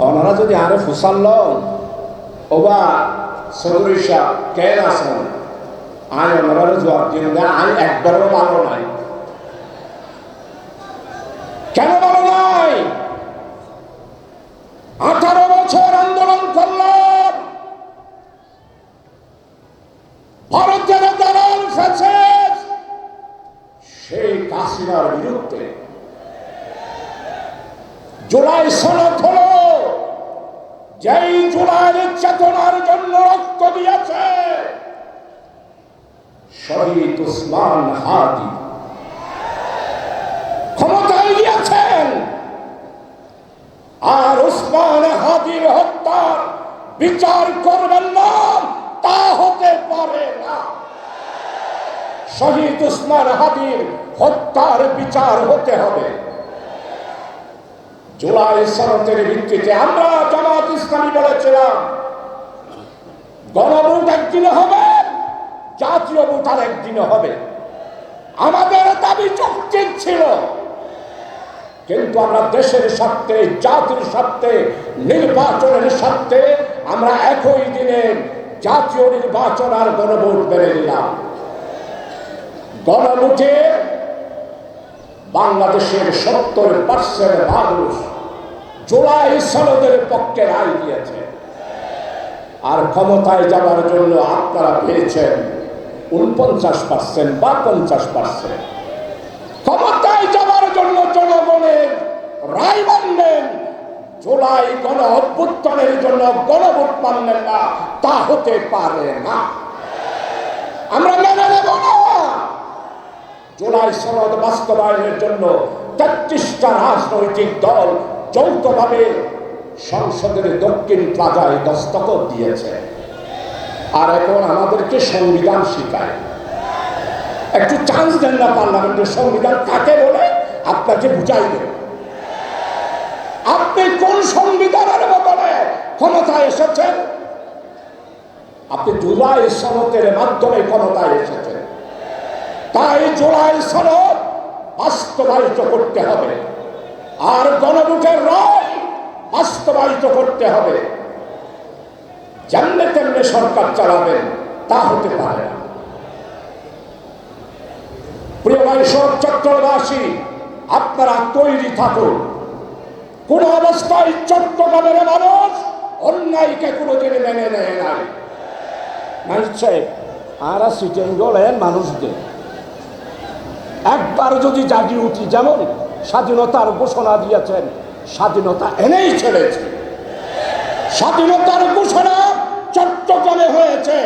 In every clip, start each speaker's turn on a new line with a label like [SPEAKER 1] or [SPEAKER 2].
[SPEAKER 1] ওনারা যদি আরে ফুসাল ওবা সদরিশা কেন আসেন আয় ওনারা জবাব দিয়ে আয় একবারও ভালো নাই। কেন ভালো নাই? 18 বছর আন্দোলন করলাম ভারতের দালাল ফ্যাসিস্ট শেখ হাসিনার বিরুদ্ধে। জুলাই সনদ হলো যেই জুলাইয়ের চেতনার জন্য রক্ত দিয়েছে শহীদ উসমান হাদি, ক্ষমতায় গিয়েছেন আর উসমান হাদির হত্যার বিচার করবেন না, তা হতে পারে না। শহীদ উসমান হাদির হত্যার বিচার হতে হবে। জুলাই সনদের ভিত্তিতে আমরা জামাত ইসলামী বলেছিলাম গণভোট একদিনে হবে, জাতীয় ভোট আর একদিনে হবে। আমাদের দাবি যৌক্তিক ছিল, কিন্তু আমরা দেশের স্বার্থে, জাতির স্বার্থে, নির্বাচনের স্বার্থে আমরা একই দিনে জাতীয় নির্বাচন আর গণভোট মেনে নিলাম। গণভোটে বাংলাদেশের 70% মানুষ জুলাই সনদের পক্ষে রায় দিয়েছে। আর ক্ষমতায় যাওয়ার জন্য আপনারা পেয়েছেন 49% বা 50%। ক্ষমতায় যাওয়ার জন্য জনগণের রায় মানলেন, জুলাই গণ অভ্যুত্থানের জন্য গণভোট মানলেন না, তা হতে পারে না। আমরা মেনে নেব না। জুলাই সনদ বাস্তবায়নের জন্য 33টা রাজনৈতিক দল যৌথভাবে সংসদের দক্ষিণ প্লাজায় দস্তখত দিয়েছে। আর এখন আমাদেরকে সংবিধান শিখায়। একটু চান্স দেন না পার্লামেন্টের সংবিধান কাকে বলে আপনাকে বুঝাই দেব। আপনি কোন সংবিধানের বদলে ক্ষমতায় এসেছেন? আপনি জুলাই সনদের মাধ্যমে ক্ষমতায় এসেছেন। তাই জুলাই সনদ বাস্তবায়িত করতে হবে আর গণভোটের রায় বাস্তবায়িত করতে হবে। যেমনে তেমনে সরকার চালাবেন তা হতে পারে না। প্রিয় ভাই সব চট্টগ্রামবাসী, আপনারা তৈরি থাকুন। কোন অবস্থায় চট্টগ্রামের মানুষ অন্যায়কে কোনোদিন মেনে নেয় নাই। আর সিটিং বলেন মানুষদের একবার যদি জাগি উঠি, যেমন স্বাধীনতার ঘোষণা দিয়েছেন, স্বাধীনতা এনেই ছেড়েছে। স্বাধীনতার ঘোষণা চট্টগ্রামে হয়েছে,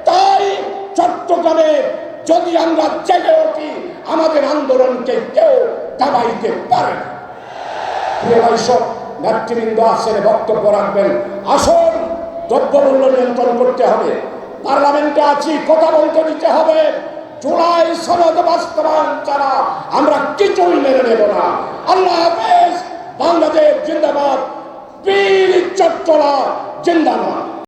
[SPEAKER 1] তাই চট্টগ্রামে যদি আমরা জেগে উঠি আমাদের আন্দোলনকে কেউ দাবাইতে পারে না। প্রিয় ভাইসব নেতৃবৃন্দ আছেন, বক্তব্য রাখবেন। আসুন, দ্রব্যমূল্য নিয়ন্ত্রণ করতে হবে। পার্লামেন্টে আছি, কথা বলতে দিতে হবে। জুলাই সনদ বাস্তবায়ন ছাড়া আমরা কিছুই মেনে নেব না। আল্লাহ হাফেজ। বাংলাদেশ জিন্দাবাদ। বীর চট্টলা জিন্দাবাদ।